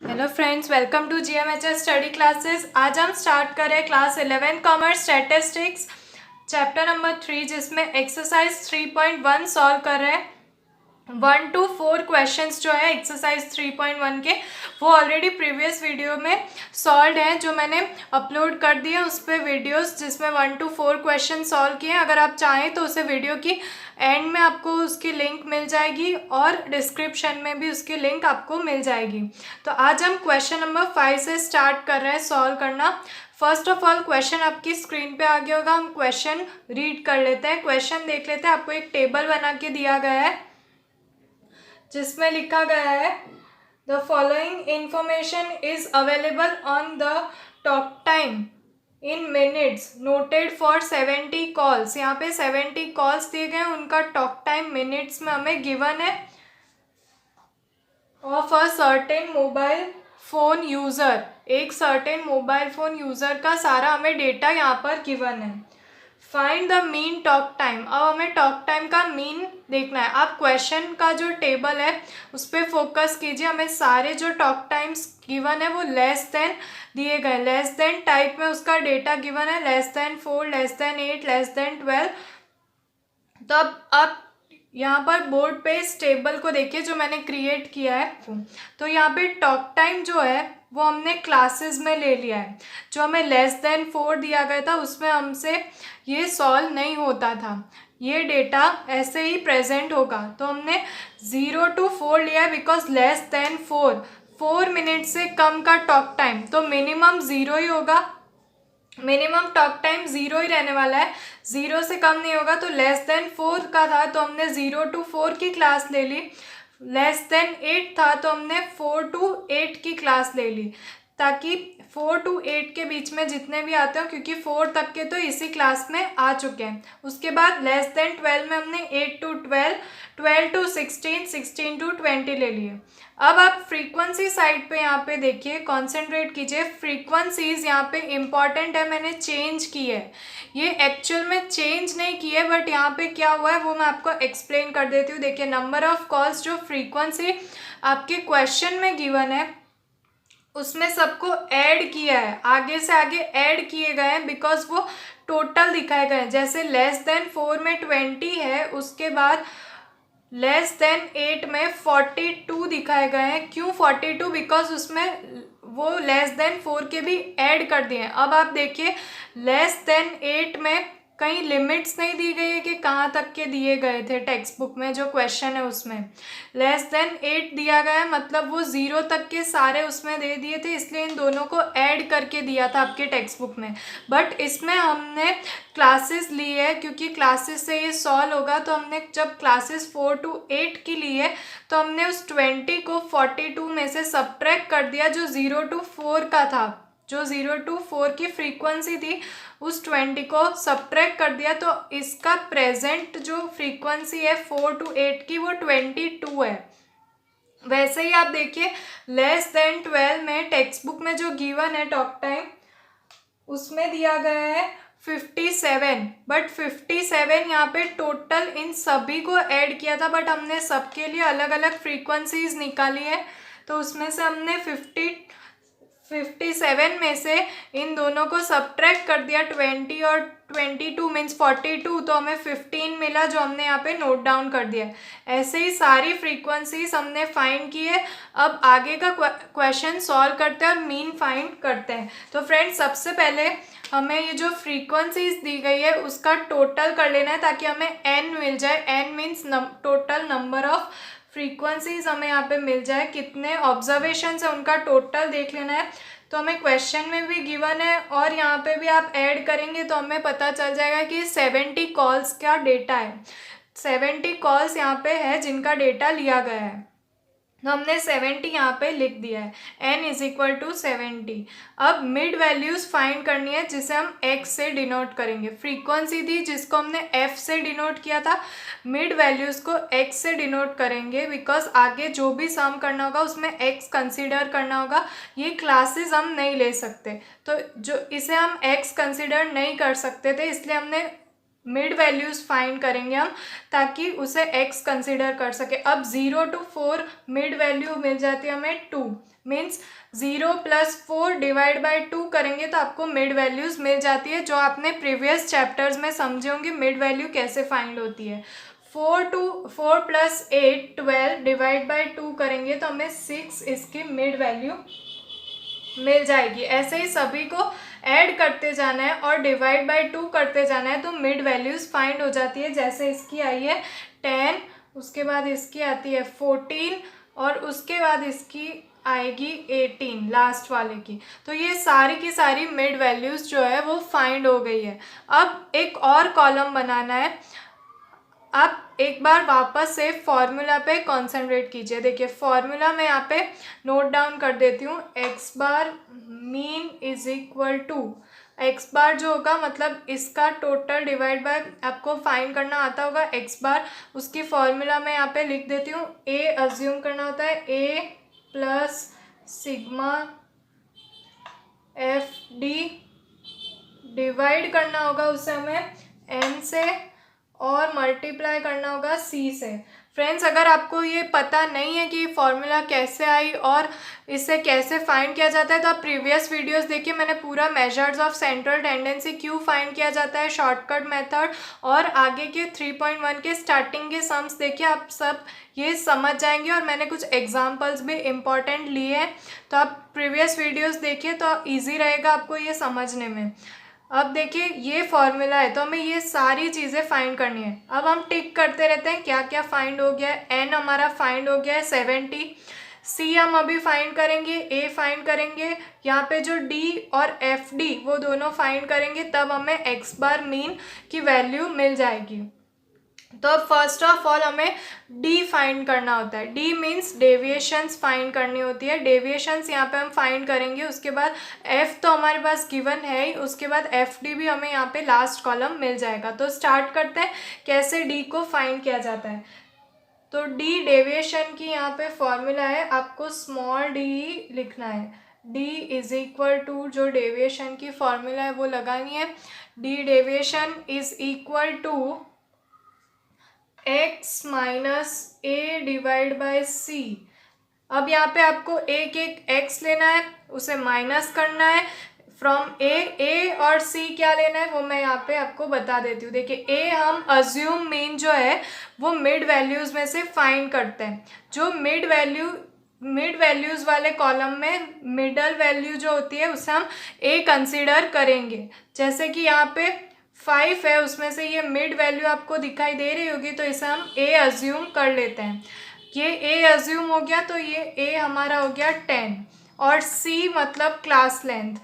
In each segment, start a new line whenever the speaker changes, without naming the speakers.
Hello friends, welcome to GMHS study classes. आज हम start कर रहे हैं class 11 commerce statistics chapter number 3, जिसमें एक्सरसाइज 3.1 सॉल्व कर रहे हैं। 1 to 4 क्वेश्चंस जो है एक्सरसाइज 3.1 के, वो ऑलरेडी प्रीवियस वीडियो में सॉल्व हैं, जो मैंने अपलोड कर दिए उस पर वीडियोस, जिसमें 1 to 4 क्वेश्चन सॉल्व किए हैं। अगर आप चाहें तो उसे वीडियो की एंड में आपको उसकी लिंक मिल जाएगी और डिस्क्रिप्शन में भी उसकी लिंक आपको मिल जाएगी। तो आज हम क्वेश्चन नंबर 5 से स्टार्ट कर रहे हैं सॉल्व करना। फर्स्ट ऑफ ऑल क्वेश्चन आपकी स्क्रीन पे आ गया होगा, हम क्वेश्चन रीड कर लेते हैं, क्वेश्चन देख लेते हैं। आपको एक टेबल बना के दिया गया है जिसमें लिखा गया है the following information is available on the talk time in minutes noted for 70 calls. यहाँ पे 70 कॉल्स दिए गए हैं, उनका टॉक टाइम मिनट्स में हमें गिवन है। Of a certain mobile phone user, एक सर्टेन मोबाइल फ़ोन यूज़र का सारा हमें डेटा यहाँ पर गिवन है। Find the mean talk time, अब हमें टॉक टाइम का मीन देखना है। आप क्वेश्चन का जो टेबल है उस पर फोकस कीजिए। हमें सारे जो टॉक टाइम्स गिवन है वो लेस देन दिए गए, लेस देन टाइप में उसका डेटा गिवन है, less than 4, less than 8, less than 12। तो अब आप यहाँ पर बोर्ड पे इस टेबल को देखिए जो मैंने क्रिएट किया है। तो यहाँ पे टॉक टाइम जो है वो हमने क्लासेस में ले लिया है। जो हमें लेस देन 4 दिया गया था उसमें हमसे ये सॉल्व नहीं होता था, ये डेटा ऐसे ही प्रेजेंट होगा। तो हमने 0 to 4 लिया है बिकॉज लेस देन 4 मिनट से कम का टॉक टाइम, तो मिनिमम 0 ही होगा। मिनिमम टॉक टाइम 0 ही रहने वाला है, 0 से कम नहीं होगा। तो लेस देन 4 का था तो हमने 0 to 4 की क्लास ले ली। लेस देन 8 था तो हमने 4 to 8 की क्लास ले ली, ताकि 4 to 8 के बीच में जितने भी आते हो, क्योंकि 4 तक के तो इसी क्लास में आ चुके हैं। उसके बाद लेस देन 12 में हमने 8 to 12, 12 to 16, 16 to 20 ले लिए। अब आप फ्रीक्वेंसी साइड पे यहाँ पे देखिए, कॉन्सेंट्रेट कीजिए। फ्रीक्वेंसीज यहाँ पे इम्पॉर्टेंट है, मैंने चेंज की है, ये एक्चुअल में चेंज नहीं की है, बट यहाँ पे क्या हुआ है वो मैं आपको एक्सप्लेन कर देती हूँ। देखिए, नंबर ऑफ कॉल्स जो फ्रीक्वेंसी आपके क्वेश्चन में गिवन है उसमें सबको ऐड किया है, आगे से आगे ऐड किए गए हैं, बिकॉज वो टोटल दिखाए गए हैं। जैसे लेस देन 4 में 20 है, उसके बाद लेस देन 8 में 42 दिखाए गए हैं। क्यों 42? बिकॉज उसमें वो लेस देन 4 के भी ऐड कर दिए हैं। अब आप देखिए, लेस देन 8 में कहीं लिमिट्स नहीं दी गई है कि कहाँ तक के दिए गए थे। टेक्स्ट बुक में जो क्वेश्चन है उसमें लेस देन 8 दिया गया है, मतलब वो 0 तक के सारे उसमें दे दिए थे, इसलिए इन दोनों को ऐड करके दिया था आपके टेक्स्ट बुक में। बट इसमें हमने क्लासेस ली है, क्योंकि क्लासेस से ये सॉल्व होगा। तो हमने जब क्लासेस 4 to 8 की ली है तो हमने उस 20 को 42 में से सब्ट्रैक्ट कर दिया, जो 0 to 4 का था। जो 0 to 4 की फ्रीक्वेंसी थी उस 20 को सब्ट्रैक्ट कर दिया, तो इसका प्रेजेंट जो फ्रीक्वेंसी है 4 to 8 की वो 22 है। वैसे ही आप देखिए, लेस देन 12 में टेक्स्ट बुक में जो गिवन है टॉक टाइम उसमें दिया गया है 57, बट 57 यहाँ पे टोटल इन सभी को ऐड किया था, बट हमने सबके लिए अलग अलग फ्रीक्वेंसीज निकाली है। तो उसमें से हमने 57 में से इन दोनों को सब्ट्रैक्ट कर दिया, 20 और 22 मीन्स 42, तो हमें 15 मिला, जो हमने यहाँ पे नोट डाउन कर दिया है। ऐसे ही सारी फ्रीक्वेंसीज हमने फाइंड की है। अब आगे का क्वेश्चन सॉल्व करते हैं और मीन फाइंड करते हैं। तो फ्रेंड्स, सबसे पहले हमें ये जो फ्रीक्वेंसीज दी गई है उसका टोटल कर लेना है, ताकि हमें n मिल जाए। n means total number of frequencies हमें यहाँ पे मिल जाए। कितने ऑब्जर्वेशन है उनका टोटल देख लेना है। तो हमें क्वेश्चन में भी गिवन है और यहाँ पे भी आप ऐड करेंगे तो हमें पता चल जाएगा कि 70 कॉल्स का डेटा है। 70 कॉल्स यहाँ पे है जिनका डेटा लिया गया है, तो हमने 70 यहाँ पे लिख दिया है। n is equal to 70। अब मिड वैल्यूज फाइंड करनी है, जिसे हम x से डिनोट करेंगे। फ्रीक्वेंसी थी जिसको हमने f से डिनोट किया था, मिड वैल्यूज को x से डिनोट करेंगे, बिकॉज आगे जो भी सम करना होगा उसमें x कंसीडर करना होगा। ये क्लासेस हम नहीं ले सकते, तो जो इसे हम x कंसीडर नहीं कर सकते थे, इसलिए हमने मिड वैल्यूज़ फाइंड करेंगे हम, ताकि उसे x कंसिडर कर सके। अब 0 to 4 मिड वैल्यू मिल जाती है हमें 2, मीन्स 0 + 4 डिवाइड बाई 2 करेंगे तो आपको मिड वैल्यूज़ मिल जाती है, जो आपने प्रीवियस चैप्टर्स में समझे होंगे मिड वैल्यू कैसे फाइंड होती है। 4 + 8 12 डिवाइड बाई 2 करेंगे तो हमें 6 इसकी मिड वैल्यू मिल जाएगी। ऐसे ही सभी को ऐड करते जाना है और डिवाइड बाई 2 करते जाना है तो मिड वैल्यूज़ फाइंड हो जाती है। जैसे इसकी आई है 10, उसके बाद इसकी आती है 14 और उसके बाद इसकी आएगी 18 लास्ट वाले की। तो ये सारी की सारी मिड वैल्यूज़ जो है वो फाइंड हो गई है। अब एक और कॉलम बनाना है। आप एक बार वापस से फॉर्मूला पे कॉन्सेंट्रेट कीजिए। देखिए फॉर्मूला मैं यहाँ पे नोट डाउन कर देती हूँ। X bar mean is equal to, x bar जो होगा मतलब इसका टोटल डिवाइड बाय, आपको फाइंड करना आता होगा एक्स बार, उसकी फॉर्मूला मैं यहाँ पे लिख देती हूँ। ए अज्यूम करना होता है A plus sigma F D, divide करना होगा उसे हमें एन से और मल्टीप्लाई करना होगा सी से। फ्रेंड्स, अगर आपको ये पता नहीं है कि फॉर्मूला कैसे आई और इसे कैसे फाइंड किया जाता है तो आप प्रीवियस वीडियोस देखिए। मैंने पूरा मेजर्स ऑफ सेंट्रल टेंडेंसी क्यों फाइंड किया जाता है, शॉर्टकट मेथड और आगे के 3.1 के स्टार्टिंग के सम्स देखिए, आप सब ये समझ जाएंगे। और मैंने कुछ एग्जांपल्स भी इम्पॉर्टेंट लिए हैं, तो आप प्रीवियस वीडियोस देखिए तो ईजी रहेगा आपको ये समझने में। अब देखिए ये फॉर्मूला है तो हमें ये सारी चीज़ें फाइंड करनी है। अब हम टिक करते रहते हैं क्या क्या फाइंड हो गया है। एन हमारा फाइंड हो गया है 70, सी हम अभी फाइंड करेंगे, ए फाइंड करेंगे, यहाँ पे जो डी और एफ डी वो दोनों फाइंड करेंगे, तब हमें एक्स बार मीन की वैल्यू मिल जाएगी। तो अब फर्स्ट ऑफ ऑल हमें डी फाइंड करना होता है। डी मीन्स डेविएशंस फाइंड करनी होती है। डेविएशंस यहाँ पे हम फाइंड करेंगे। उसके बाद एफ तो हमारे पास गिवन है ही, उसके बाद एफ डी भी हमें यहाँ पे लास्ट कॉलम मिल जाएगा। तो स्टार्ट करते हैं कैसे डी को फाइंड किया जाता है। तो डी डेविएशन की यहाँ पे फॉर्मूला है, आपको स्मॉल डी लिखना है। डी इज इक्वल टू जो डेविएशन की फॉर्मूला है वो लगानी है। D deviation is equal to x minus A divide by C. अब यहाँ पे आपको एक एक x लेना है, उसे माइनस करना है फ्रॉम ए और c क्या लेना है वो मैं यहाँ पे आपको बता देती हूँ। देखिए a हम अज्यूम मीन जो है वो मिड वैल्यूज़ में से फाइंड करते हैं। जो मिड वैल्यूज़ वाले कॉलम में मिडल वैल्यू जो होती है उसे हम a कंसिडर करेंगे। जैसे कि यहाँ पे 5 है, उसमें से ये मिड वैल्यू आपको दिखाई दे रही होगी तो इसे हम ए अज्यूम कर लेते हैं। ये ए अज्यूम हो गया तो ये ए हमारा हो गया 10 और सी मतलब क्लास लेंथ।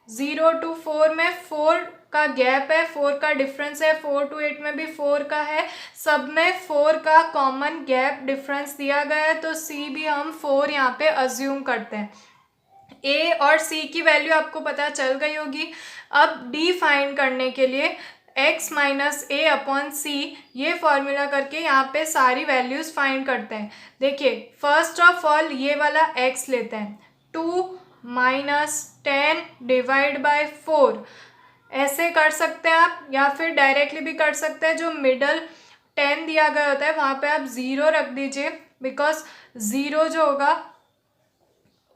0 to 4 में 4 का गैप है, 4 का डिफरेंस है, 4 to 8 में भी 4 का है, सब में 4 का कॉमन गैप डिफरेंस दिया गया है, तो सी भी हम 4 यहाँ पे अज्यूम करते हैं। ए और सी की वैल्यू आपको पता चल गई होगी। अब डी फाइंड करने के लिए x माइनस ए अपॉन सी ये फॉर्मूला करके यहाँ पे सारी वैल्यूज़ फाइंड करते हैं। देखिए फर्स्ट ऑफ ऑल ये वाला x लेते हैं, 2 माइनस 10 डिवाइड बाय 4 ऐसे कर सकते हैं आप, या फिर डायरेक्टली भी कर सकते हैं। जो मिडल 10 दिया गया होता है वहाँ पे आप 0 रख दीजिए, बिकॉज 0 जो होगा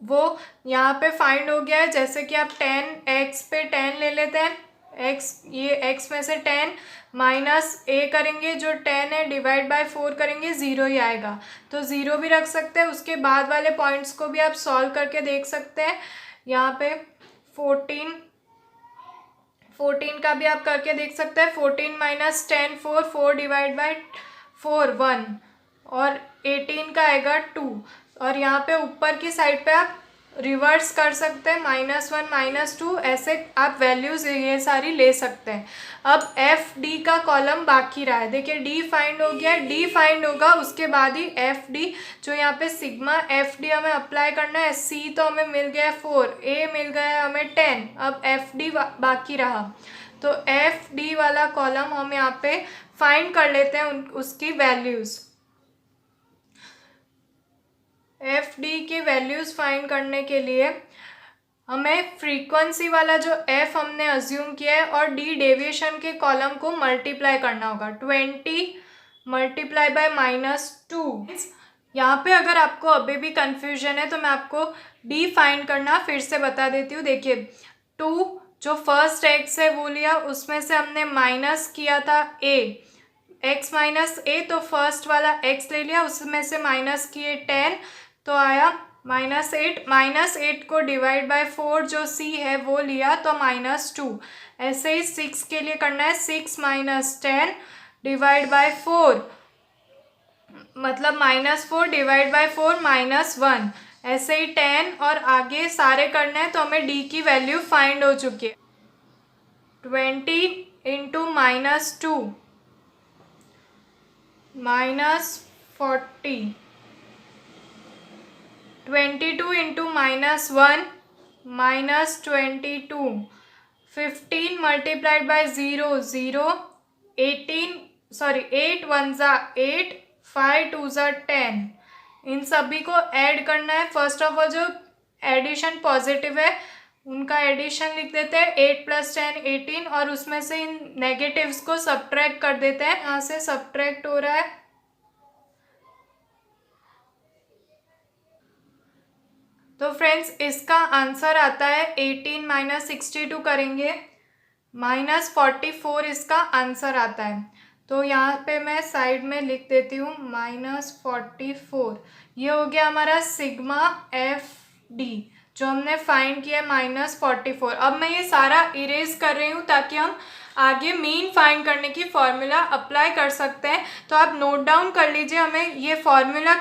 वो यहाँ पे फाइंड हो गया है। जैसे कि आप 10x पे 10 ले लेते हैं, x ये x में से 10 माइनस ए करेंगे, जो 10 है डिवाइड बाय 4 करेंगे 0 ही आएगा, तो 0 भी रख सकते हैं। उसके बाद वाले पॉइंट्स को भी आप सॉल्व करके देख सकते हैं। यहाँ पे 14 का भी आप करके देख सकते हैं। 14 माइनस 10 4 डिवाइड बाय 4 1 और 18 का आएगा 2। और यहाँ पे ऊपर की साइड पे आप रिवर्स कर सकते हैं, -1 -2 ऐसे आप वैल्यूज़ ये सारी ले सकते हैं। अब एफ डी का कॉलम बाकी रहा है। देखिए डी फाइंड हो गया, डी फाइंड होगा उसके बाद ही एफ डी, जो यहाँ पे सिग्मा एफ डी हमें अप्लाई करना है। सी तो हमें मिल गया 4, ए मिल गया हमें 10, अब एफ डी बाकी रहा, तो एफ डी वाला कॉलम हम यहाँ पे फाइंड कर लेते हैं उसकी वैल्यूज़। एफ डी की वैल्यूज़ फाइंड करने के लिए हमें फ्रीक्वेंसी वाला जो एफ हमने अज्यूम किया है और डी डेविएशन के कॉलम को मल्टीप्लाई करना होगा। 20 मल्टीप्लाई बाय -2। यहाँ पे अगर आपको अभी भी कन्फ्यूजन है तो मैं आपको डी फाइंड करना फिर से बता देती हूँ। देखिए 2 जो फर्स्ट एक्स है वो लिया, उसमें से हमने माइनस किया था ए, x माइनस ए, तो फर्स्ट वाला x ले लिया, उसमें से माइनस किए 10 तो आया -8। -8 को डिवाइड बाय 4 जो c है वो लिया तो -2। ऐसे ही 6 के लिए करना है, 6 - 10 डिवाइड बाय 4 मतलब -4 डिवाइड बाय 4 -1। ऐसे ही 10 और आगे सारे करने हैं। तो हमें d की वैल्यू फाइंड हो चुकी है। 20 इंटू -2 -40, 22 इंटू -1 -22, 15 मल्टीप्लाइड बाय 0 0, 8 1 ज़ा 8, 5 2 ज़ा 10। इन सभी को ऐड करना है। फर्स्ट ऑफ ऑल जो एडिशन पॉजिटिव है उनका एडिशन लिख देते हैं, 8 + 10 18, और उसमें से इन नेगेटिव्स को सब्ट्रैक्ट कर देते हैं। यहाँ से सब्ट्रैक्ट हो रहा है, तो फ्रेंड्स इसका आंसर आता है 18 - 62 करेंगे, -44 इसका आंसर आता है। तो यहाँ पे मैं साइड में लिख देती हूँ -44। ये हो गया हमारा सिग्मा एफ डी जो हमने फाइंड किया -44। अब मैं ये सारा इरेज कर रही हूँ ताकि हम आगे मीन फाइंड करने की फॉर्मूला अप्लाई कर सकते हैं। तो आप नोट डाउन कर लीजिए, हमें ये फॉर्मूला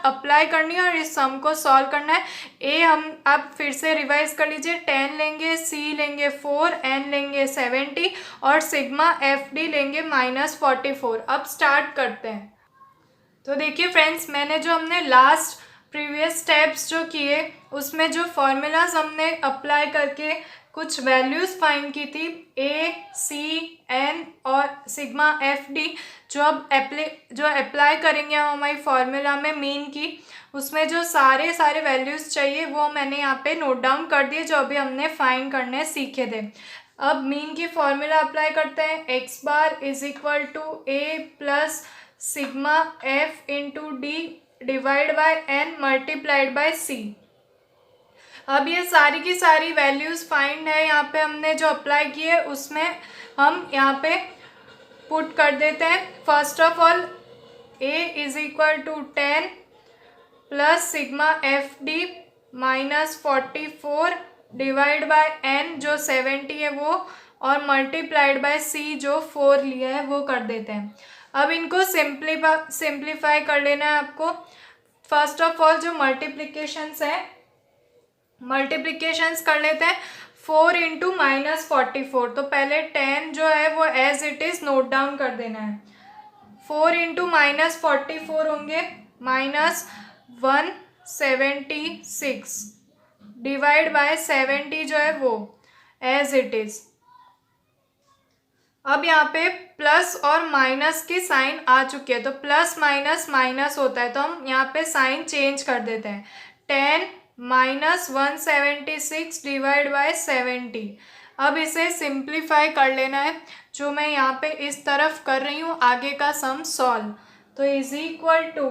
अप्लाई करनी है और इस सम को सॉल्व करना है। ए हम आप फिर से रिवाइज कर लीजिए, 10 लेंगे, सी लेंगे 4, एन लेंगे 70 और सिग्मा एफ डी लेंगे -44। अब स्टार्ट करते हैं। तो देखिए फ्रेंड्स, मैंने जो हमने लास्ट प्रीवियस स्टेप्स जो किए उसमें जो फॉर्मूलाज हमने अप्लाई करके कुछ वैल्यूज़ फाइंड की थी, ए, सी, एन और सिग्मा एफ डी, जो अब अप्लाई करेंगे हम हमारी फॉर्मूला में मीन की, उसमें जो सारे वैल्यूज़ चाहिए वो मैंने यहाँ पे नोट डाउन कर दिए जो अभी हमने फाइंड करने सीखे थे। अब मीन की फॉर्मूला अप्लाई करते हैं। X bar is equal to A plus sigma F into D divide by N multiplied by C. अब ये सारी की सारी वैल्यूज़ फाइंड है, यहाँ पे हमने जो अप्लाई की है उसमें हम यहाँ पे पुट कर देते हैं। First of all a is equal to 10 plus sigma F d -44 divide by n जो 70 है वो, और मल्टीप्लाइड बाय सी जो 4 लिया है वो कर देते हैं। अब इनको सिंप्लीफाई कर लेना है आपको। फर्स्ट ऑफ ऑल जो मल्टीप्लिकेशंस है, मल्टीप्लिकेशंस कर लेते हैं। 4 इंटू -44, तो पहले 10 जो है वो as it is note down कर देना है। 4 इंटू -44 होंगे -176 डिवाइड बाय 70 जो है वो एज इट इज़। अब यहाँ पे प्लस और माइनस की साइन आ चुकी है, तो प्लस माइनस माइनस होता है, तो हम यहाँ पे साइन चेंज कर देते हैं। 10 -176 डिवाइड बाय 70। अब इसे सिंप्लीफाई कर लेना है, जो मैं यहाँ पे इस तरफ कर रही हूँ आगे का सम सॉल्व। तो इज इक्वल टू,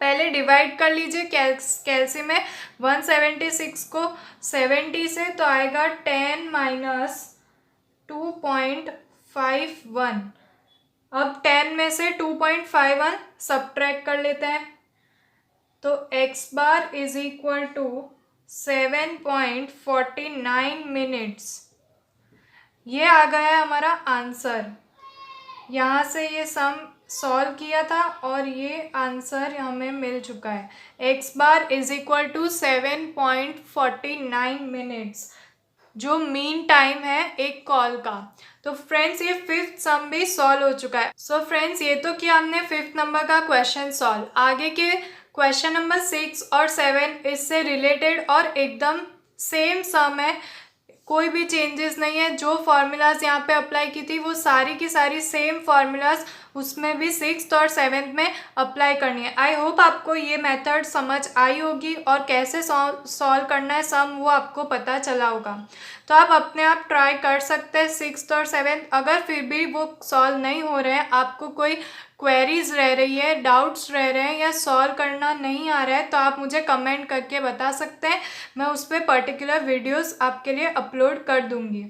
पहले डिवाइड कर लीजिए कैलसी में 176 को 70 से, तो आएगा 10 - 2.51। अब 10 में से 2.51 सब्ट्रैक्ट कर लेते हैं, तो x bar is equal to 7.49 minutes. ये आ गया है हमारा आंसर। यहाँ से ये सम सॉल्व किया था और ये आंसर हमें मिल चुका है। x bar is equal to 7.49 minutes, जो मीन टाइम है एक कॉल का। तो फ्रेंड्स ये 5th सम भी सॉल्व हो चुका है। सो फ्रेंड्स ये तो किया हमने 5th नंबर का क्वेश्चन सॉल्व। आगे के क्वेश्चन नंबर 6 और 7 इससे रिलेटेड और एकदम सेम सम है। कोई भी चेंजेस नहीं है। जो फार्मूलाज यहाँ पे अप्लाई की थी वो सारी की सारी सेम फार्मूलाज उसमें भी 6th और 7th में अप्लाई करनी है। आई होप आपको ये मेथड समझ आई होगी और कैसे सॉल्व करना है सम वो आपको पता चला होगा। तो आप अपने आप ट्राई कर सकते हैं 6th और 7th। अगर फिर भी वो सॉल्व नहीं हो रहे हैं, आपको कोई क्वेरीज रह रही है, डाउट्स रह रहे हैं या सॉल्व करना नहीं आ रहा है, तो आप मुझे कमेंट करके बता सकते हैं। मैं उस पर पर्टिकुलर वीडियोस आपके लिए अपलोड कर दूंगी।